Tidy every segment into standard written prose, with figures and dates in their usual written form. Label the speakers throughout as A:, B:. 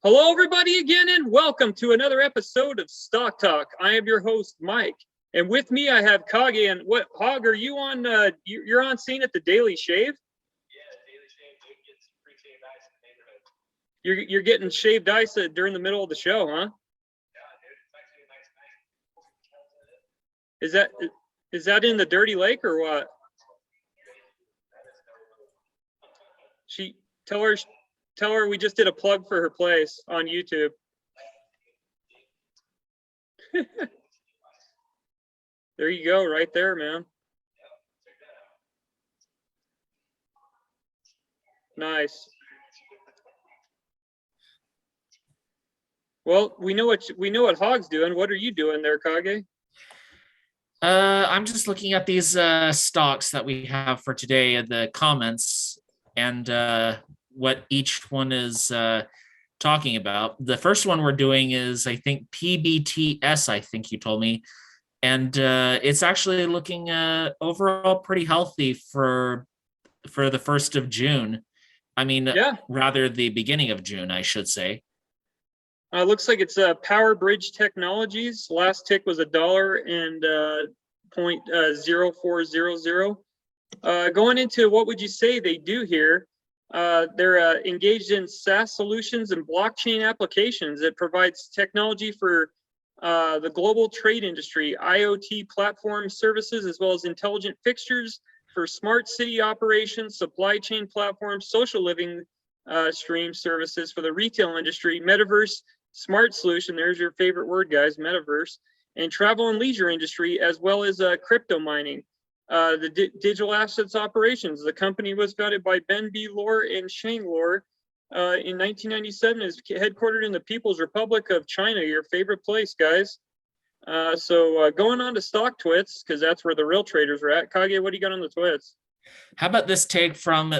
A: Hello, everybody, again, and welcome to another episode of Stock Talk. I am your host, Mike, and with me I have Kage. And what, Hog, are you on? You're on scene at the Daily Shave.
B: Yeah, Daily Shave. You can get some free shaved ice in the neighborhood.
A: You're getting shaved ice during the middle of the show, huh?
B: Yeah, dude, it's actually a nice night.
A: Is that in the Dirty Lake or what? She tell her we just did a plug for her place on YouTube. There you go, right there, man. Nice. Well, we know what Hog's doing. What are you doing there, Kage?
C: I'm just looking at these stocks that we have for today in the comments and what each one is talking about. The first one we're doing is, I think, PBTS, I think you told me. And it's actually looking overall pretty healthy for the 1st of June. I mean,
A: yeah.
C: Rather the beginning of June, I should say.
A: Looks like it's Powerbridge Technologies. Last tick was $1 and 0.0400. Going into what would you say they do here? They're engaged in SaaS solutions and blockchain applications that provides technology for the global trade industry, IoT platform services, as well as intelligent fixtures for smart city operations, supply chain platforms, social living stream services for the retail industry, metaverse, smart solution, there's your favorite word, guys, metaverse, and travel and leisure industry, as well as crypto mining. The digital assets operations. The company was founded by Ben B. Lohr and Shane Lohr in 1997. Is headquartered in the People's Republic of China, your favorite place, guys. So going on to stock twits, because that's where the real traders are at. Kage, what do you got on the twits?
C: How about this take from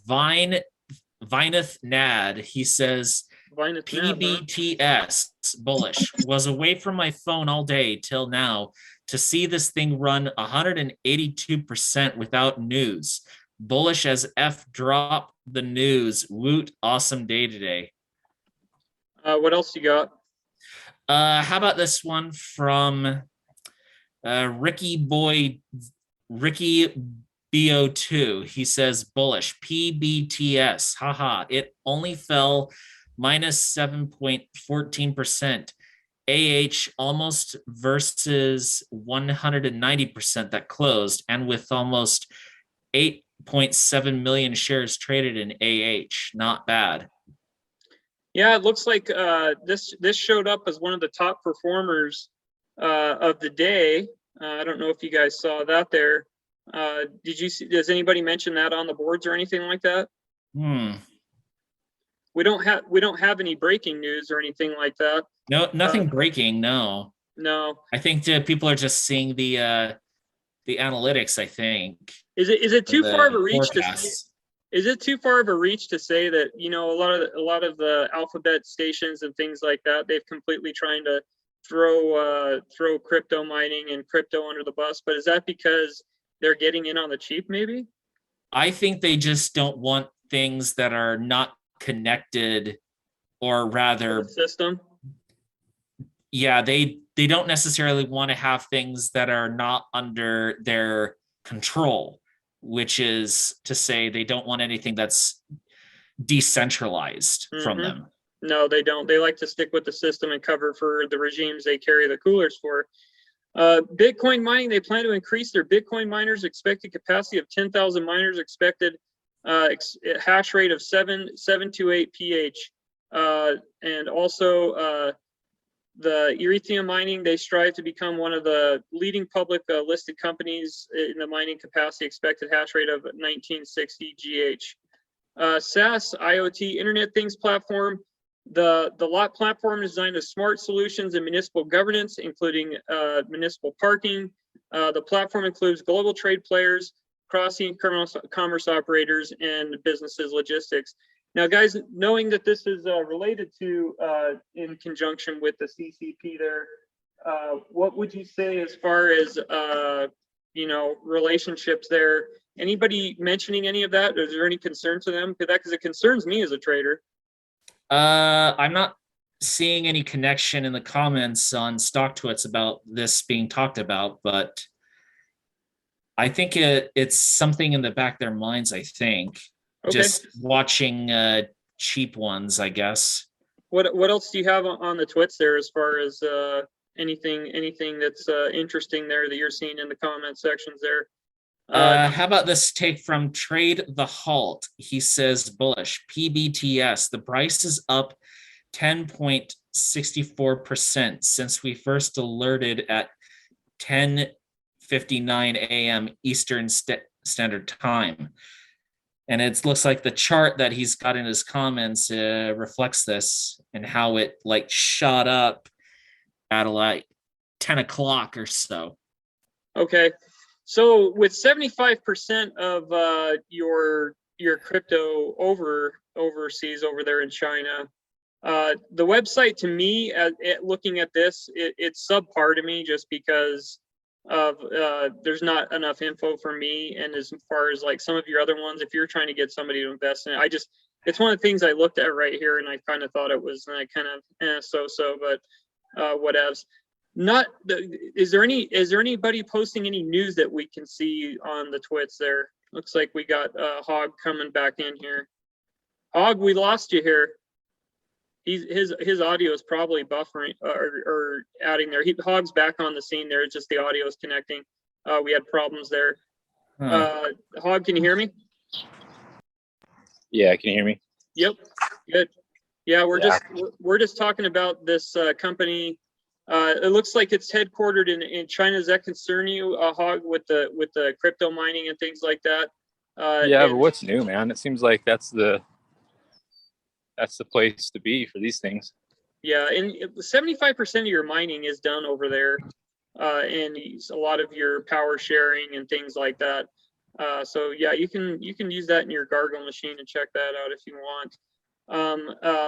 C: Vineth Nad? He says, PBTS bullish. Was away from my phone all day till now to see this thing run 182% without news. Bullish as F, drop the news. Woot, awesome day today.
A: What else you got?
C: How about this one from Ricky BO2. He says bullish, PBTS, haha, it only fell minus 7.14%. AH almost versus 190% that closed, and with almost 8.7 million shares traded in AH. Not bad.
A: Yeah, it looks like this showed up as one of the top performers of the day. I don't know if you guys saw that there. Did you see? Does anybody mention that on the boards or anything like that? We don't have any breaking news or anything like that.
C: No, nothing breaking. No.
A: I
C: think people are just seeing the analytics. I think.
A: Is it too far of a reach to say? Is it too far of a reach to say that, you know, a lot of the alphabet stations and things like that, they've completely trying to throw crypto mining and crypto under the bus? But is that because they're getting in on the cheap? Maybe.
C: I think they just don't want things that are not connected, or rather
A: system.
C: Yeah, they don't necessarily want to have things that are not under their control, which is to say they don't want anything that's decentralized from them.
A: No, they don't. They like to stick with the system and cover for the regimes they carry the coolers for. Bitcoin mining, they plan to increase their Bitcoin miners expected capacity of 10,000 miners, expected hash rate of 728 pH. And also the Ethereum mining, they strive to become one of the leading public listed companies in the mining capacity, expected hash rate of 1960 GH. SaaS, IoT, Internet Things platform. The lot platform is designed as smart solutions in municipal governance, including municipal parking. The platform includes global trade players, crossing commerce operators, and businesses logistics. Now, guys, knowing that this is related to, in conjunction with the CCP there, what would you say as far as, relationships there? Anybody mentioning any of that? Is there any concern to them? Because it concerns me as a trader.
C: I'm not seeing any connection in the comments on Stock Twits about this being talked about, but I think it's something in the back of their minds, I think.
A: Okay.
C: Just watching cheap ones, I guess.
A: What else do you have on the twits there as far as anything that's interesting there that you're seeing in the comment sections there?
C: How about this take from Trade the Halt? He says bullish. PBTS, the price is up 10.64% since we first alerted at 10:59 a.m. Eastern Standard Time. And it looks like the chart that he's got in his comments reflects this and how it like shot up at like 10 o'clock or so.
A: Okay. So with 75% of your crypto overseas over there in China, the website to me, looking at this, it's subpar to me just because of there's not enough info for me. And as far as like some of your other ones, if you're trying to get somebody to invest in it, it's one of the things I looked at right here, and I kind of thought it was kind of so, but whatevs. Not is there anybody posting any news that we can see on the twits there? Looks like we got Hog coming back in here. Hog, we lost you here. His audio is probably buffering or adding there. Hog's back on the scene there. It's just the audio is connecting. We had problems there. Hog, can you hear me?
D: Yeah, can you hear me?
A: Yep. Good. Yeah, we're just talking about this company. It looks like it's headquartered in China. Does that concern you, Hog, with the crypto mining and things like that?
D: Yeah, but what's new, man? It seems like that's the place to be for these things.
A: Yeah, and 75% of your mining is done over there, and a lot of your power sharing and things like that. So yeah, you can use that in your Gargle machine and check that out if you want.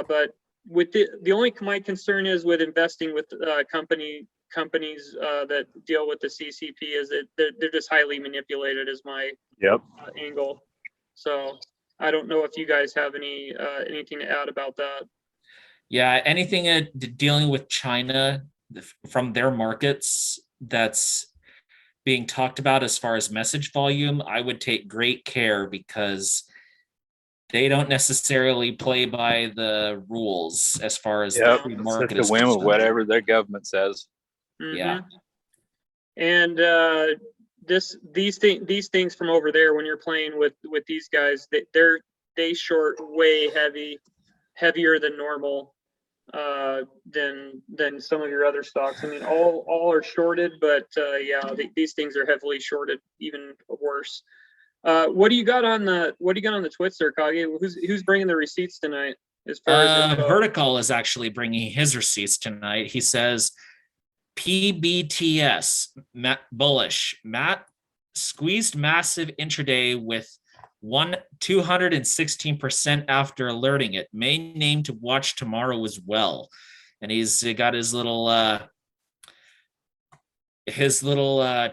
A: But with the only my concern is with investing with companies that deal with the CCP is that they're just highly manipulated is my angle. So I don't know if you guys have anything to add about that.
C: Yeah, anything dealing with China from their markets that's being talked about as far as message volume, I would take great care because they don't necessarily play by the rules as far as the free market
D: is the whim of whatever their government says.
A: Mm-hmm.
C: Yeah.
A: And these things from over there, when you're playing with these guys, they short way heavier than normal, than some of your other stocks. I mean, all are shorted, but yeah, these things are heavily shorted, even worse. What do you got on the twits there, Kage? Who's bringing the receipts tonight? As far as
C: Vertical is actually bringing his receipts tonight. He says PBTS bullish. Matt squeezed massive intraday with 216% after alerting it. Main name to watch tomorrow as well. And he's got his little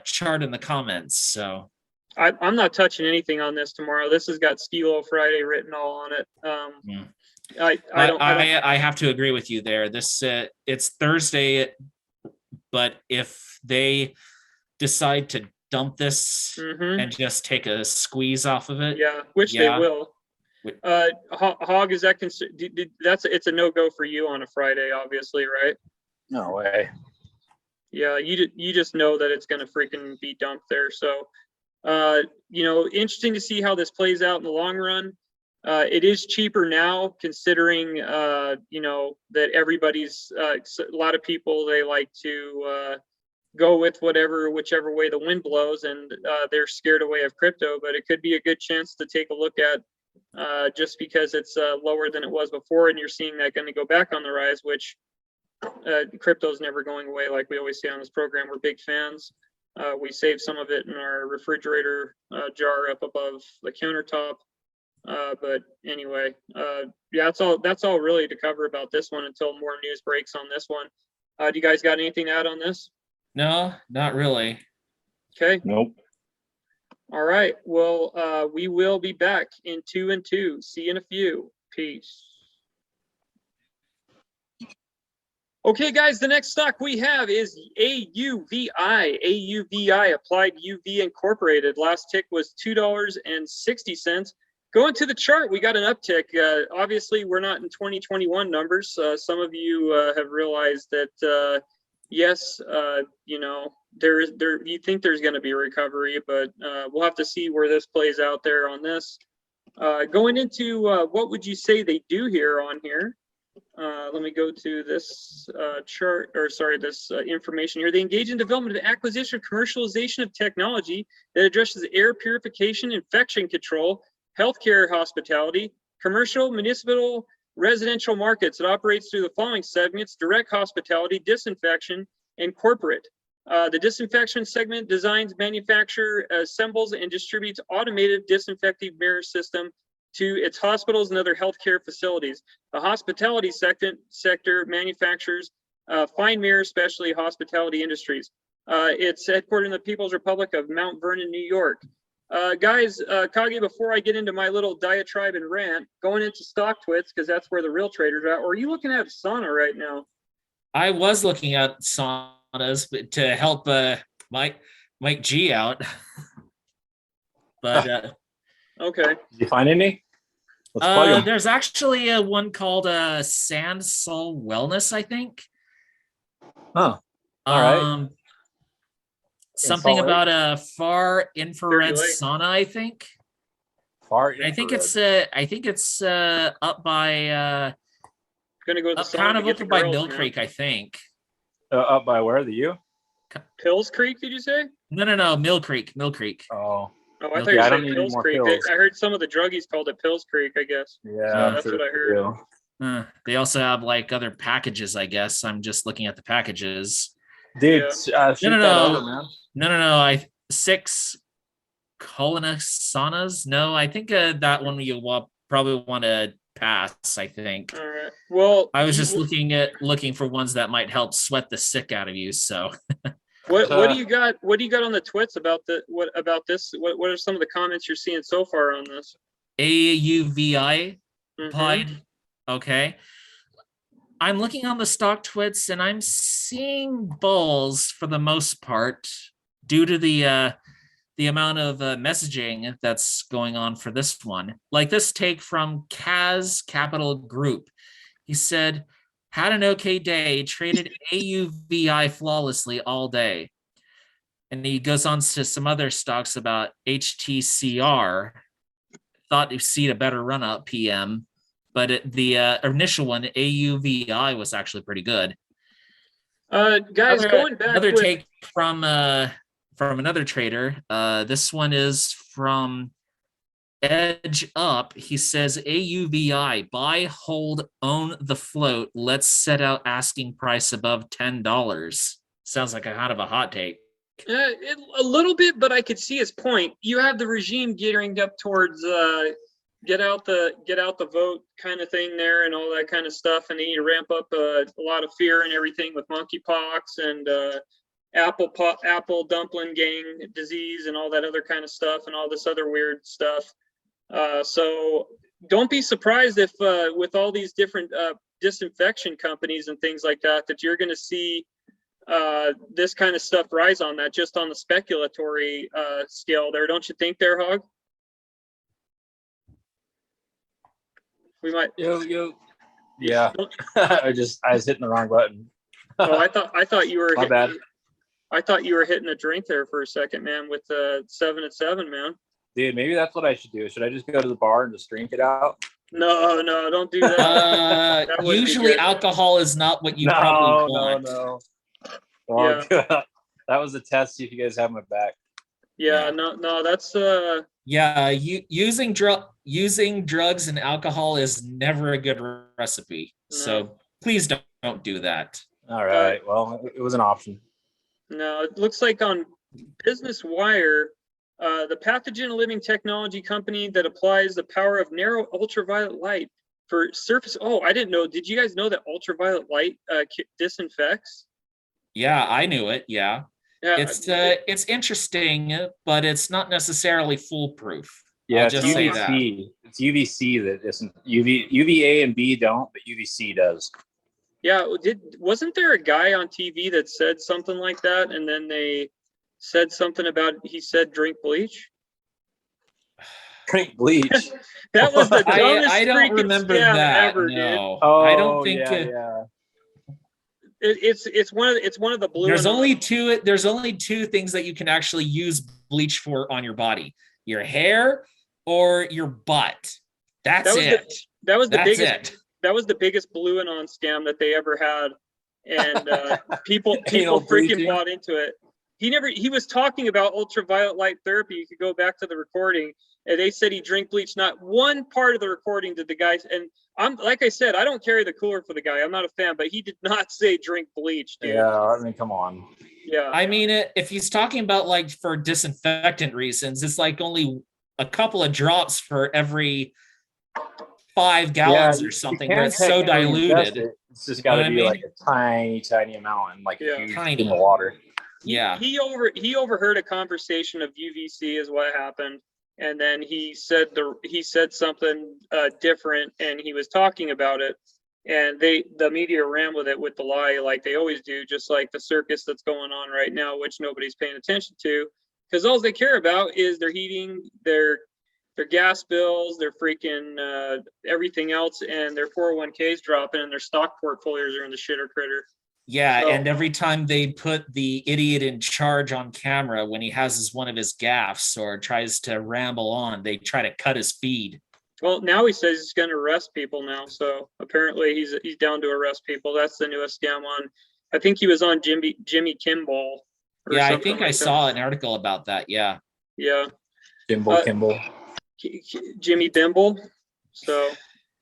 C: chart in the comments. So
A: I'm not touching anything on this tomorrow. This has got Skilo Friday written all on it.
C: I have to agree with you there. This it's Thursday, but if they decide to dump this and just take a squeeze off of it,
A: they will. Hog, is that it's a no-go for you on a Friday, obviously, right?
D: No way.
A: Yeah, you just know that it's going to freaking be dumped there. So, interesting to see how this plays out in the long run. It is cheaper now, considering that everybody's a lot of people, they like to go with whichever way the wind blows, and they're scared away of crypto. But it could be a good chance to take a look at, just because it's lower than it was before, and you're seeing that going to go back on the rise, which crypto's never going away. Like we always say on this program, we're big fans. We save some of it in our refrigerator jar up above the countertop. But anyway, yeah, that's all really to cover about this one until more news breaks on this one. Do you guys got anything to add on this?
C: No, not really.
A: Okay.
D: Nope.
A: All right. Well, we will be back in 2 and 2. See you in a few. Peace. Okay, guys, the next stock we have is AUVI. AUVI, Applied UV Incorporated. Last tick was $2.60. Going to the chart, we got an uptick. Obviously, we're not in 2021 numbers. Some of you have realized that, yes, you know, you think there's going to be a recovery, but we'll have to see where this plays out there on this. Going into what would you say they do here on here? Let me go to this chart, or sorry, this information here. They engage in development of acquisition, commercialization of technology that addresses air purification, infection control, healthcare, hospitality, commercial, municipal, residential markets. It operates through the following segments: direct hospitality, disinfection, and corporate. The disinfection segment designs, manufactures, assembles, and distributes automated disinfecting mirror system to its hospitals and other healthcare facilities. The hospitality sector manufactures fine mirrors, especially hospitality industries. It's headquartered in the People's Republic of Mount Vernon, New York. Guys, Kage, before I get into my little diatribe and rant, going into stock twits, because that's where the real traders are at, or are you looking at Sana right now?
C: I was looking at saunas to help Mike G out. But
A: okay.
D: Did you find any? Let's plug 'em.
C: There's actually one called Sand Soul Wellness, I think.
D: Huh. All right.
C: Something
D: Salt Lake?
C: about a far infrared
A: Lake.
C: sauna, I think.
D: Far
C: I think it's up by
A: Gonna go to the
C: up
A: sauna
C: kind
A: to
C: of
A: get
C: up
A: the
C: by
A: girls,
C: Mill
A: man.
C: Creek, I think.
D: up by where? The U?
A: Pills Creek, did you say?
C: No, Mill Creek.
D: Oh.
A: Oh, I
C: No,
A: thought you
C: yeah,
D: I
A: said
D: don't need any
A: Pills
D: more
A: Creek.
D: pills.
A: I heard some of the druggies called it Pills Creek, I guess.
D: Yeah,
A: that's
D: sure
A: what I heard.
D: do.
C: They also have like other packages, I guess. I'm just looking at the packages.
D: Dude,
A: Yeah.
D: shoot
C: No.
D: that over, man.
C: No. 6 colonus saunas. No, I think that one you will probably want to pass. I think.
A: All right. Well,
C: I was just looking for ones that might help sweat the sick out of you. So.
A: what do you got? What do you got on the twits about this? What are some of the comments you're seeing so far on this?
C: AUVI applied. Okay. I'm looking on the stock twits and I'm seeing bulls for the most part due to the amount of messaging that's going on for this one. Like this take from Kaz Capital Group. He said, had an okay day, traded AUVI flawlessly all day. And he goes on to some other stocks about HTCR. Thought he'd see a better run up PM. But the initial one, AUVI, was actually pretty good.
A: Guys, going back
C: another take from another trader. This one is from Edge Up. He says AUVI, buy, hold, own the float. Let's set out asking price above $10. Sounds like a kind of a hot take.
A: A little bit, but I could see his point. You have the regime gearing up towards get out the vote kind of thing there and all that kind of stuff, and they need to ramp up a lot of fear and everything with monkeypox and apple dumpling gang disease and all that other kind of stuff and all this other weird stuff. So don't be surprised if with all these different disinfection companies and things like that you're going to see this kind of stuff rise on that, just on the speculatory scale there. Don't you think there, Hog? We might.
D: Yeah. I was hitting the wrong button.
A: Oh, I thought you were.
D: My bad.
A: I thought you were hitting a drink there for a second, man, with 7 at 7, man.
D: Dude, maybe that's what I should do. Should I just go to the bar and just drink it out?
A: No, don't do that. That wouldn't be
C: Usually
A: good.
C: alcohol is not what you probably want.
D: No. Well, that was a test. See if you guys have my back.
A: Yeah. No, that's
C: Yeah, using drugs and alcohol is never a good recipe.
A: No.
C: So please don't do that.
D: All right. Well, it was an option.
A: No, it looks like on Business Wire, the pathogen living technology company that applies the power of narrow ultraviolet light for surface. Oh, I didn't know. Did you guys know that ultraviolet light disinfects?
C: Yeah, I knew it. Yeah.
A: Yeah,
C: It's interesting, but it's not necessarily foolproof.
D: Yeah,
C: I'll
D: it's
C: just say
D: UVC.
C: that.
D: It's UVC that isn't UVA and B don't, but UVC does.
A: Yeah, wasn't there a guy on TV that said something like that, and then they said something about he said drink bleach?
D: Drink bleach.
A: That was the
C: I
A: dumbest
C: don't
A: freaking
C: remember
A: scam
C: that.
A: ever, dude.
C: No,
D: Oh,
C: I don't think.
D: yeah.
A: It's one of the blue.
C: There's only two. There's only two things that you can actually use bleach for on your body: your hair or your butt. That's it.
A: That was the
C: That's
A: biggest.
C: it.
A: That was the biggest blue anon scam that they ever had, and people
D: Anal
A: freaking
D: bleaching.
A: bought into it. He was talking about ultraviolet light therapy. You could go back to the recording, and they said he drank bleach. Not one part of the recording did the guys. And I'm like I said, I don't carry the cooler for the guy. I'm not a fan, but he did not say drink bleach, dude.
D: Yeah, I mean, come on.
A: Yeah.
C: I mean, if he's talking about like for disinfectant reasons, it's like only a couple of drops for every 5 gallons or something, where it's so diluted.
D: It's just got to be
C: I mean?
D: like a tiny amount and like a huge
C: Tiny.
D: in the water.
C: Yeah.
A: He overheard a conversation of UVC is what happened, and then he said something different, and he was talking about it, and the media ran with it with the lie like they always do, just like the circus that's going on right now, which nobody's paying attention to, because all they care about is their heating, their gas bills, their freaking everything else, and their 401ks dropping, and their stock portfolios are in the shitter critter.
C: Yeah,
A: So,
C: and every time they put the idiot in charge on camera when he has one of his gaffes or tries to ramble on, they try to cut his feed.
A: well, now he says he's going to arrest people now. So apparently he's down to arrest people. That's the newest scam on. I think he was on Jimmy Kimball.
C: Yeah, I think I saw an article about that. Yeah.
A: Yeah.
D: Kimball.
A: Jimmy Bimble. So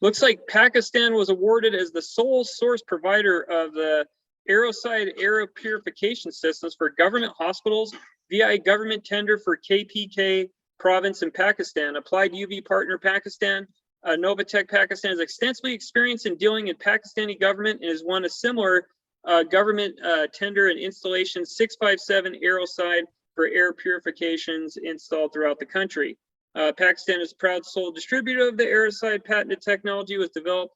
A: looks like Pakistan was awarded as the sole source provider of the Aeroside air purification systems for government hospitals via a government tender for KPK province in Pakistan. Applied UV partner Pakistan. Novatech Pakistan has extensively experience in dealing in Pakistani government and has won a similar government tender and installation 657 Aeroside for air purifications installed throughout the country. Pakistan is a proud sole distributor of the Aeroside patented technology, was developed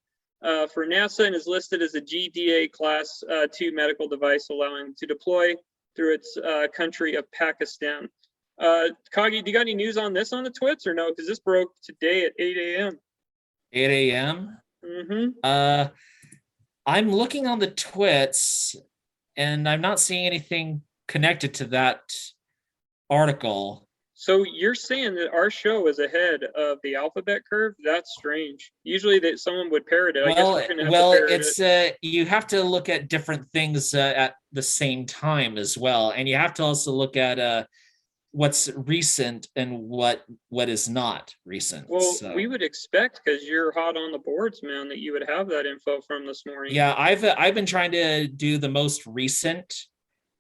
A: for NASA and is listed as a GDA Class 2 medical device, allowing to deploy through its country of Pakistan. Kagi, do you got any news on this on the twits or no? Because this broke today at 8 a.m.
C: 8 a.m. I'm looking on the twits, and I'm not seeing anything connected to that article.
A: So you're saying that our show is ahead of the alphabet curve? That's strange. Usually that someone would parrot it. I guess we're gonna have to parrot
C: it's you have to look at different things at the same time as well, and you have to also look at what's recent and what is not recent.
A: Well,
C: so.
A: we would expect, because you're hot on the boards, man, that you would have that info from this morning.
C: Yeah, I've been trying to do the most recent,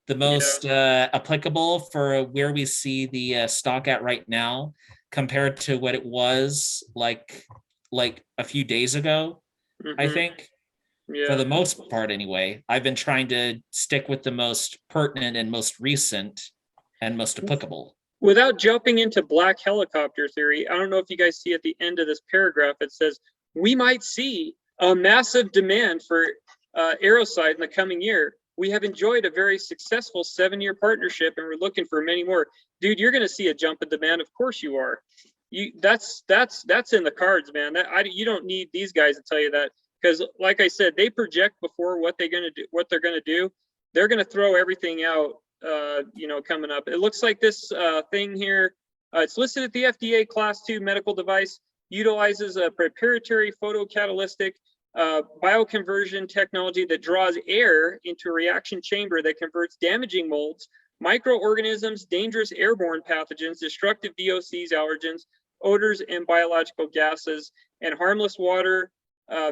C: the most applicable for where we see the stock at right now compared to what it was like a few days ago. I think, for the most part anyway, I've been trying to stick with the most pertinent and most recent and most applicable.
A: Without jumping into black helicopter theory, I don't know if you guys see at the end of this paragraph, it says, we might see a massive demand for Aeroside in the coming year. We have enjoyed a very successful 7-year partnership, and we're looking for many more. Dude, you're going to see a jump in demand. Of course you are. That's in the cards, man. You don't need these guys to tell you that, because, like I said, they project before what they're going to do. What they're going to do, they're going to throw everything out. Coming up. It looks like this thing here. It's listed at the FDA Class 2 medical device. Utilizes a proprietary photocatalytic bioconversion technology that draws air into a reaction chamber that converts damaging molds, microorganisms, dangerous airborne pathogens, destructive VOCs, allergens, odors, and biological gases, and harmless water,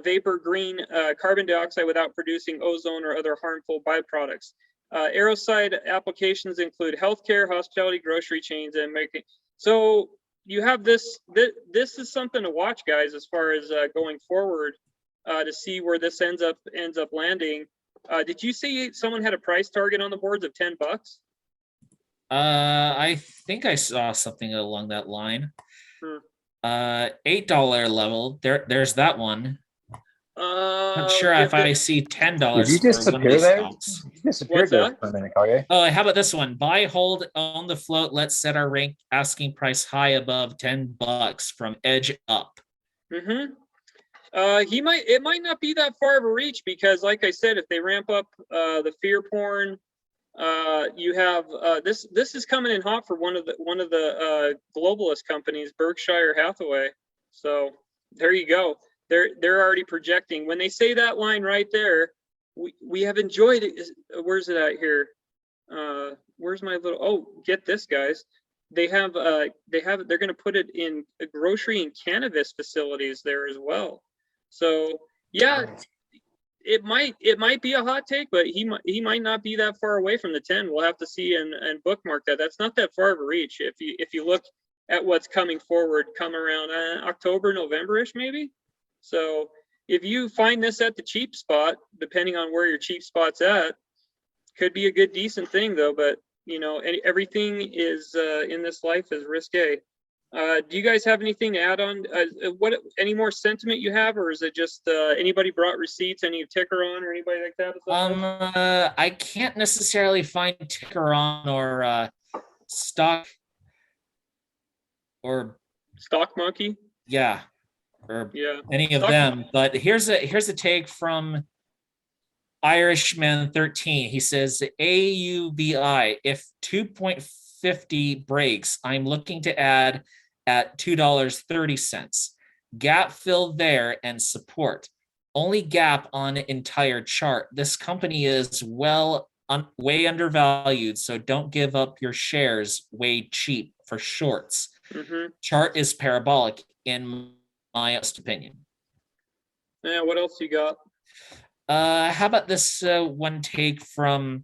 A: vapor, green, carbon dioxide without producing ozone or other harmful byproducts. Aeroside applications include healthcare, hospitality, grocery chains, and making. So you have this. This is something to watch, guys, as far as going forward, to see where this ends up landing. Did you see someone had a price target on the boards of $10?
C: I think I saw something along that line. $8 level. There's that one. Not sure if I see $10
D: Did you
C: for one of
D: disappear
C: these
D: there?
C: stocks.
D: You disappeared
A: What's
D: there
A: that?
D: for a minute, okay?
C: Oh, how about this one? Buy, hold, own the float. Let's set our rank asking price high above $10 from Edge Up.
A: Mm-hmm. It might not be that far of a reach because, like I said, if they ramp up the fear porn, you have this is coming in hot for one of the globalist companies, Berkshire Hathaway. So there you go. They're already projecting. When they say that line right there, we have enjoyed it. Where's it at here? Where's my little? Oh, get this, guys. They're going to put it in grocery and cannabis facilities there as well. So yeah, it might be a hot take, but he might not be that far away from the 10. We'll have to see and bookmark that. That's not that far of a reach. If you look at what's coming forward, come around October, November-ish maybe. So if you find this at the cheap spot, depending on where your cheap spot's at, could be a good decent thing though. But you know, everything is in this life is risque. Do you guys have anything to add on? Any more sentiment you have, or is it just anybody brought receipts? Any ticker on or anybody like that?
C: I can't necessarily find ticker on or stock or
A: Stock Monkey.
C: yeah, or
A: Yeah,
C: any of them. But here's a take from Irishman 13. He says AUVI, if 2.50 breaks, I'm looking to add at $2.30. Gap fill there and support. Only gap on entire chart. This company is way undervalued, so don't give up your shares way cheap for shorts.
A: Mm-hmm.
C: Chart is parabolic in my opinion.
A: Yeah, what else you got?
C: How about this one take from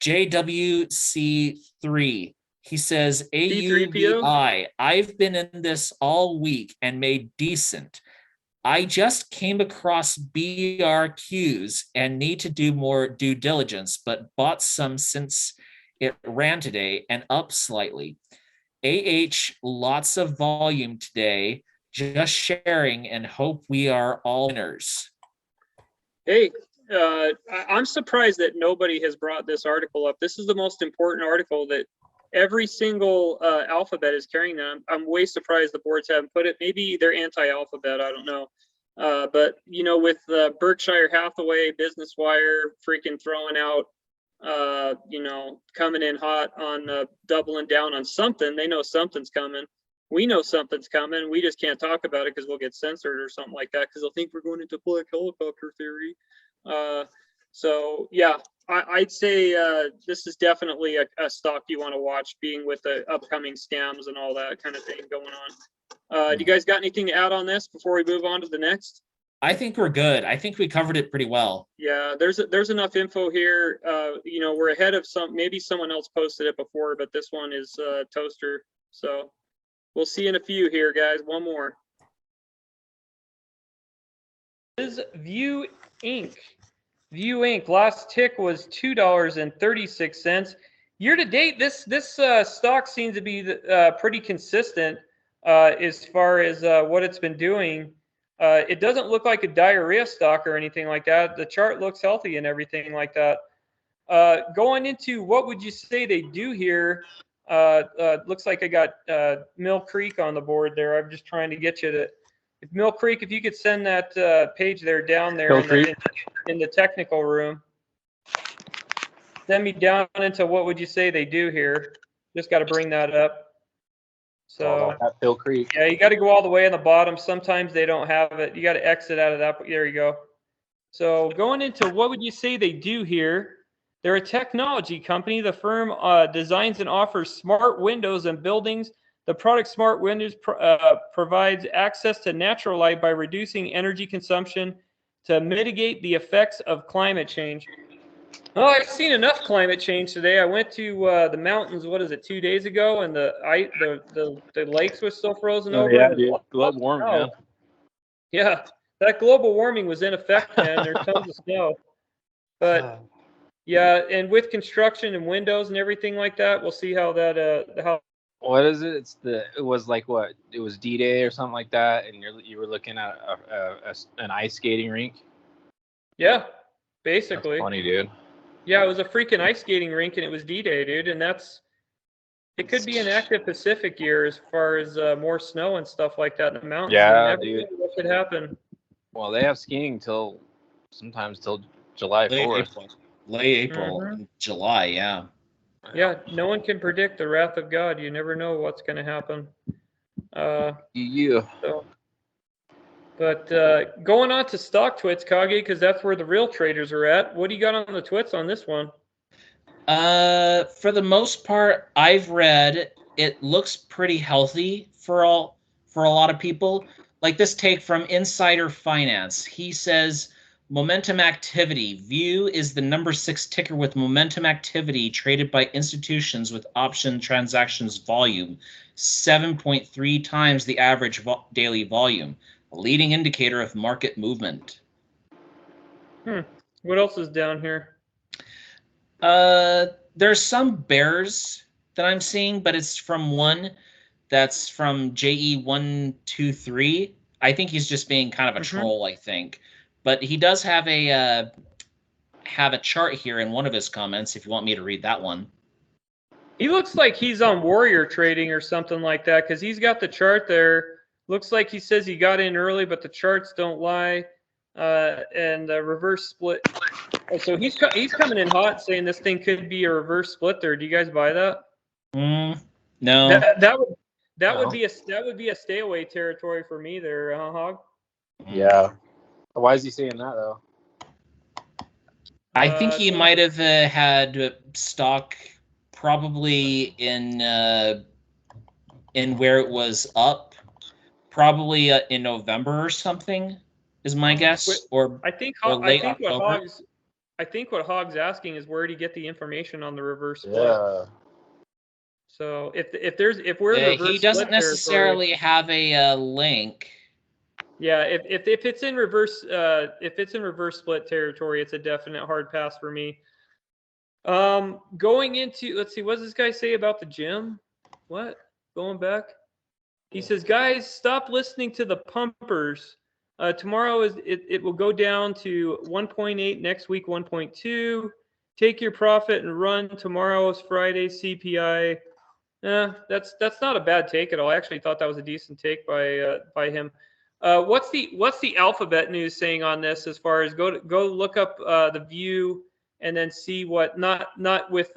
C: JWC3? He says, AUVI, I've been in this all week and made decent. I just came across BRQs and need to do more due diligence, but bought some since it ran today and up slightly. lots of volume today, just sharing and hope we are all winners.
A: Hey, I'm surprised that nobody has brought this article up. This is the most important article that every single alphabet is carrying them. I'm way surprised the boards haven't put it. Maybe they're anti-alphabet. I don't know. But you know, with Berkshire Hathaway, Business Wire, freaking throwing out, you know, coming in hot on doubling down on something. They know something's coming. We know something's coming. We just can't talk about it because we'll get censored or something like that because they'll think we're going into black helicopter theory. So yeah, I'd say this is definitely a stock you want to watch, being with the upcoming scams and all that kind of thing going on. Do you guys got anything to add on this before we move on to the next?
C: I think we're good. I think we covered it pretty well.
A: Yeah, there's enough info here. You know, we're ahead of maybe someone else posted it before, but this one is Toaster. So we'll see in a few here, guys. One more. This is View Inc. View Inc. Last tick was $2.36. Year to date, this stock seems to be pretty consistent as far as what it's been doing. It doesn't look like a diarrhea stock or anything like that. The chart looks healthy and everything like that. Going into what would you say they do here? Looks like I got Mill Creek on the board there. I'm just trying to get you to. If Mill Creek, if you could send that page there down there in the technical room. Send me down into what would you say they do here. Just got to bring that up. So
D: Mill Creek.
A: Yeah, you got to go all the way in the bottom. Sometimes they don't have it. You got to exit out of that. There you go. So going into what would you say they do here? They're a technology company. The firm designs and offers smart windows and buildings. The product Smart Windows provides access to natural light by reducing energy consumption to mitigate the effects of climate change. Oh, I've seen enough climate change today. I went to the mountains, 2 days ago, and the lakes were still frozen over.
D: Yeah, dude. Global warming, man.
A: Yeah, that global warming was in effect, man. There's tons of snow. But yeah, and with construction and windows and everything like that, we'll see how that
D: What is it? It was like what? It was D-Day or something like that, and you were looking at an ice skating rink.
A: Yeah,
D: That's
A: basically.
D: funny, dude.
A: Yeah, it was a freaking ice skating rink, and it was D-Day, dude. And it could be an active Pacific year as far as more snow and stuff like that in the mountains. You
D: Yeah,
A: never
D: dude.
A: know what could happen.
D: Well, they have skiing sometimes till July 4th.
E: Late April, July, yeah.
A: Yeah, no one can predict the wrath of God. You never know what's going to happen.
D: Yeah.
A: So, but going on to stock twits, Kage, because that's where the real traders are at. What do you got on the twits on this one?
E: For the most part, I've read it looks pretty healthy for a lot of people. Like this take from Insider Finance. He says momentum activity. VIEW is the number 6 ticker with momentum activity traded by institutions with option transactions volume, 7.3 times the average daily volume, a leading indicator of market movement.
A: What else is down here?
E: There's some bears that I'm seeing, but it's from one that's from JE123. I think he's just being kind of a troll, I think. But he does have a chart here in one of his comments, if you want me to read that one.
A: He looks like he's on Warrior Trading or something like that, because he's got the chart there. Looks like he says he got in early, but the charts don't lie. And reverse split. So he's coming in hot, saying this thing could be a reverse split there. Do you guys buy that?
E: No.
A: That would
D: No.
A: be a stay away territory for me there, Hog.
D: Yeah. Why is he saying that though?
E: I think he might have had stock probably in where it was up, probably in November or something, is my guess. Or
A: I think
E: October.
A: what Hog's asking is where do you get the information on the reverse split?
D: Yeah.
A: So if we're in reverse
E: he doesn't
A: split
E: necessarily have a link.
A: Yeah, if it's in reverse split territory, it's a definite hard pass for me. Going into, let's see, what does this guy say about the gym? What? Going back? He says, guys, stop listening to the pumpers. Tomorrow it will go down to 1.8, next week 1.2. Take your profit and run. Tomorrow is Friday CPI. That's not a bad take at all. I actually thought that was a decent take by him. What's the Alphabet News saying on this? As far as go look up the View and then see what not with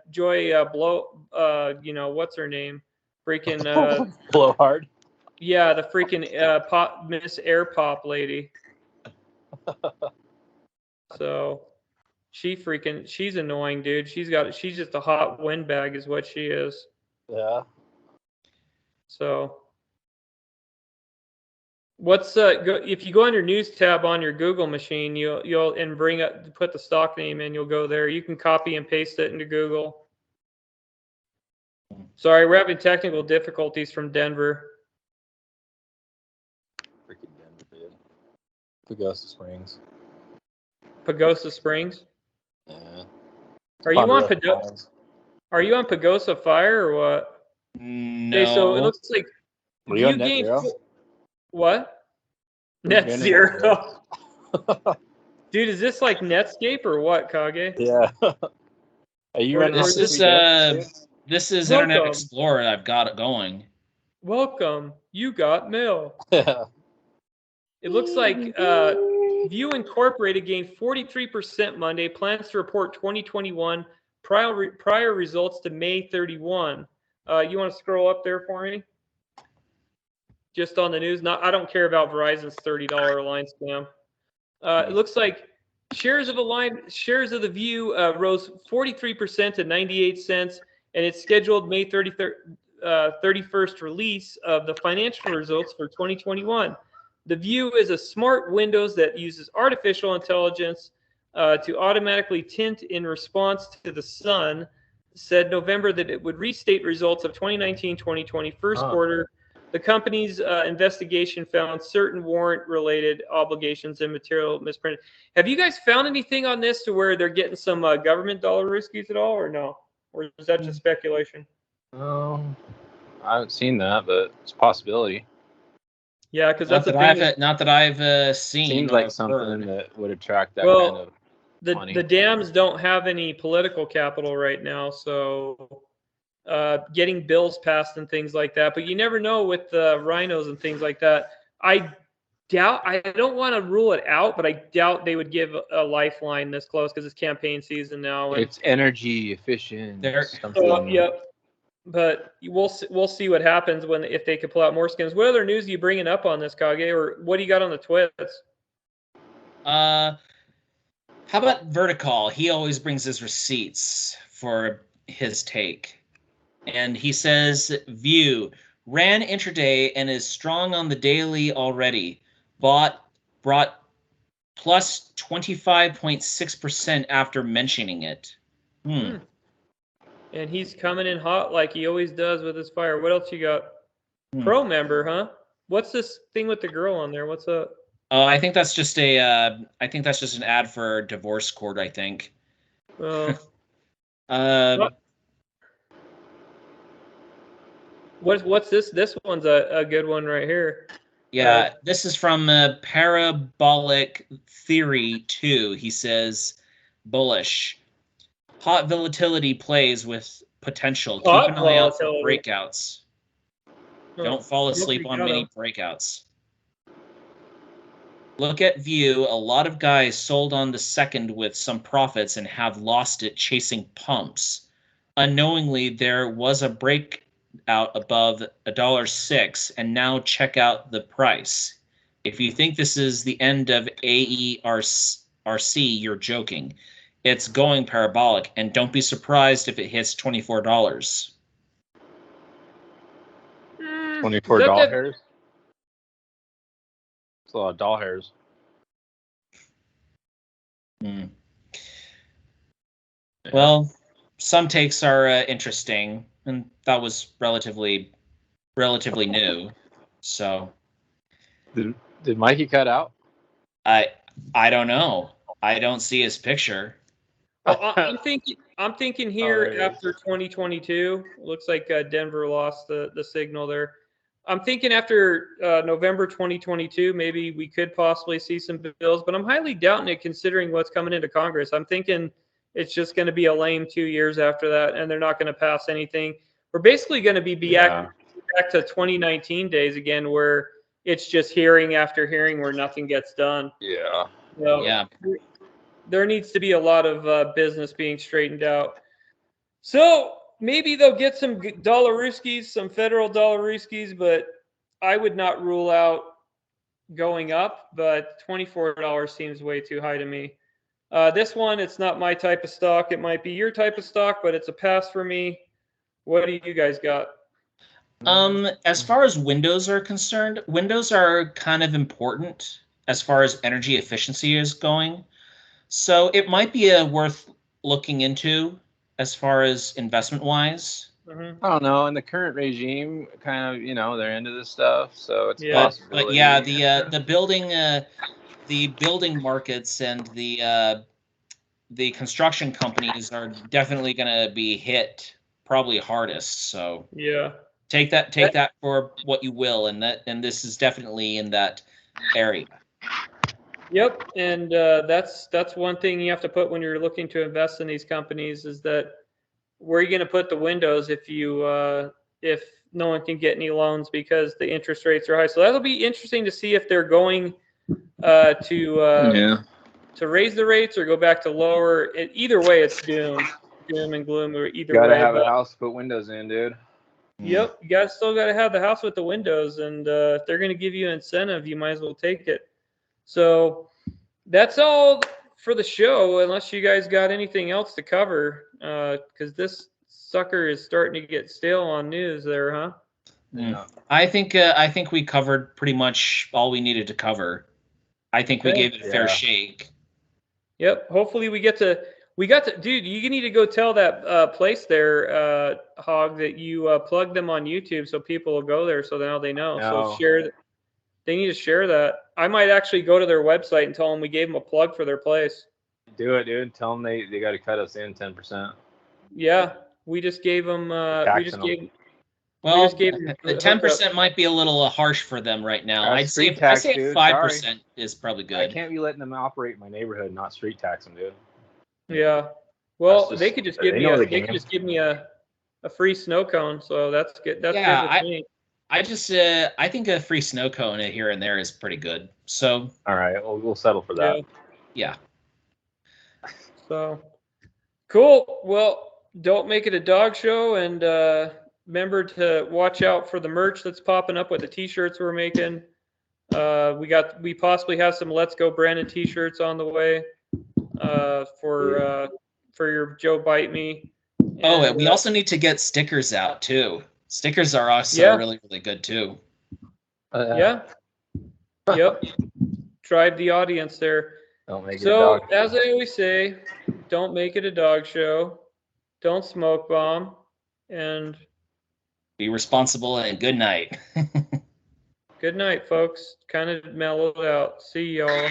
A: Joy Blow. What's her name? Freaking
D: Blowhard.
A: Yeah, the freaking pop Miss Air Pop lady. So she's annoying, dude. She's just a hot windbag is what she is.
D: Yeah.
A: So if you go on your news tab on your Google machine, you'll and put the stock name in, you'll go there. You can copy and paste it into Google. Sorry, we're having technical difficulties from Denver.
D: Freaking Denver, dude. Pagosa Springs.
A: Pagosa Springs?
D: Yeah.
A: Are you on Pagosa Fire or what?
E: No.
A: Okay, so it looks like
D: Were you on Net Zero?
A: What? Net Zero. Dude, is this like Netscape or what, Kage?
D: Yeah. Are you running
E: This is
A: Welcome.
E: Internet Explorer. I've got it going.
A: Welcome. You got mail.
D: Yeah.
A: It looks like View Incorporated gained 43% Monday. Plans to report 2021 prior results to May 31. You want to scroll up there for me? Just on the news. I don't care about Verizon's $30 line scam. It looks like shares of the View rose 43% to 98 cents, and it's scheduled May 31st release of the financial results for 2021. The View is a smart Windows that uses artificial intelligence to automatically tint in response to the sun. Said November that it would restate results of 2019-2020 first quarter. The company's investigation found certain warrant-related obligations and material misprinted. Have you guys found anything on this to where they're getting some government dollar riskies at all, or no? Or is that just speculation?
D: I haven't seen that, but it's a possibility.
A: Yeah, because
E: Not
A: that's the
E: that
A: thing.
E: I've not that I've seen
D: Seems
E: or
D: like something
E: heard.
D: that would attract that
A: Well,
D: kind of
A: the
D: money.
A: dams don't have any political capital right now, so getting bills passed and things like that. But you never know with the rhinos and things like that. I don't want to rule it out, but I doubt they would give a lifeline this close because it's campaign season now. And
D: It's energy efficient.
E: There-
D: Something.
A: yeah, but we'll see what happens if they could pull out more skins. What other news are you bringing up on this, Kage, or what do you got on the twits?
E: How about Vertical? He always brings his receipts for his take. And he says, View ran intraday and is strong on the daily already. Brought plus 25.6% after mentioning it.
A: And he's coming in hot like he always does with his fire. What else you got? Pro member, huh? What's this thing with the girl on there? What's up?
E: Oh, I think that's just an ad for divorce court, I think.
A: What's this? This one's a good one right here.
E: Yeah, this is from Parabolic Theory 2. He says, bullish. Hot volatility plays with potential. Keep an eye out for breakouts. Don't fall asleep on many breakouts. Look at View. A lot of guys sold on the second with some profits and have lost it chasing pumps. Unknowingly, there was a breakout above $1.06, and now check out the price. If you think this is the end of AERC, you're joking. It's going parabolic, and don't be surprised if it hits $24.
D: $24 hairs? It's a lot of doll hairs.
E: Well, some takes are interesting, and that was relatively new. So,
D: did Mikey cut out?
E: I don't know. I don't see his picture.
A: Well, I'm thinking here after 2022. Looks like Denver lost the signal there. I'm thinking after November 2022, maybe we could possibly see some bills, but I'm highly doubting it considering what's coming into Congress. I'm thinking it's just going to be a lame 2 years after that, and they're not going to pass anything. We're basically going to be back to 2019 days again, where it's just hearing after hearing where nothing gets done.
D: Yeah.
A: So
E: Yeah.
A: there needs to be a lot of business being straightened out. So maybe they'll get some dollaruskis, some federal dollaruskis, but I would not rule out going up. But $24 seems way too high to me. This one, it's not my type of stock. It might be your type of stock, but it's a pass for me. What do you guys got?
E: As far as windows are concerned, windows are kind of important as far as energy efficiency is going. So it might be worth looking into as far as investment wise.
A: Mm-hmm.
D: I don't know. In the current regime, kind of, they're into this stuff, so it's a possibility.
E: But yeah, the building markets and the construction companies are definitely going to be hit probably hardest. So
A: yeah,
E: take that for what you will, and this is definitely in that area.
A: Yep, and that's one thing you have to put when you're looking to invest in these companies is that where are you going to put the windows if no one can get any loans because the interest rates are high. So that'll be interesting to see if they're going to raise the rates or go back to lower. Either way, it's doom and gloom. Or either way,
D: gotta have a house to put windows in, dude.
A: Yep, you still got to have the house with the windows, and if they're going to give you an incentive, you might as well take it. So that's all for the show, unless you guys got anything else to cover, because this sucker is starting to get stale on news there, huh?
D: Yeah.
E: I think we covered pretty much all we needed to cover. I think we gave it a fair shake.
A: Yep. Hopefully we got to, dude, you need to go tell that place there, Hog, that you plugged them on YouTube so people will go there so now they know.
D: No.
A: So they need to share that. I might actually go to their website and tell them we gave them a plug for their place.
D: Do it, dude. Tell them they got to cut us in 10%.
A: Yeah. We just gave them,
E: Well,
A: just gave them
E: the
A: a
E: 10% might be a little harsh for them right now.
D: That's street tax, dude.
E: 5% is probably
D: I
E: good.
D: can't be letting them operate in my neighborhood and not street tax them, dude.
A: Yeah. Well,
D: That's
A: they
D: just-
A: could just
D: they
A: give me
D: know
A: a,
D: the
A: they could
D: game.
A: just give me a free snow cone. So that's good. That's
E: Yeah,
A: good with me.
E: I think a free snow cone here and there is pretty good. So
D: All right, we'll settle for that.
A: Yeah.
E: yeah.
A: So cool. Well, don't make it a dog show, and remember to watch out for the merch that's popping up with the t-shirts we're making. We possibly have some Let's Go Brandon t-shirts on the way for your Joe Bite Me.
E: Oh, and
A: And,
E: we also need to get stickers out too. Stickers are also
A: Yeah.
E: really, really good too.
A: yeah. Yep. Drive the audience there.
D: Don't make it a
A: So,
D: dog.
A: as I always say, don't make it a dog show. Don't smoke bomb. And
E: Be responsible and good night.
A: good night, folks. Kind of mellowed out. See y'all.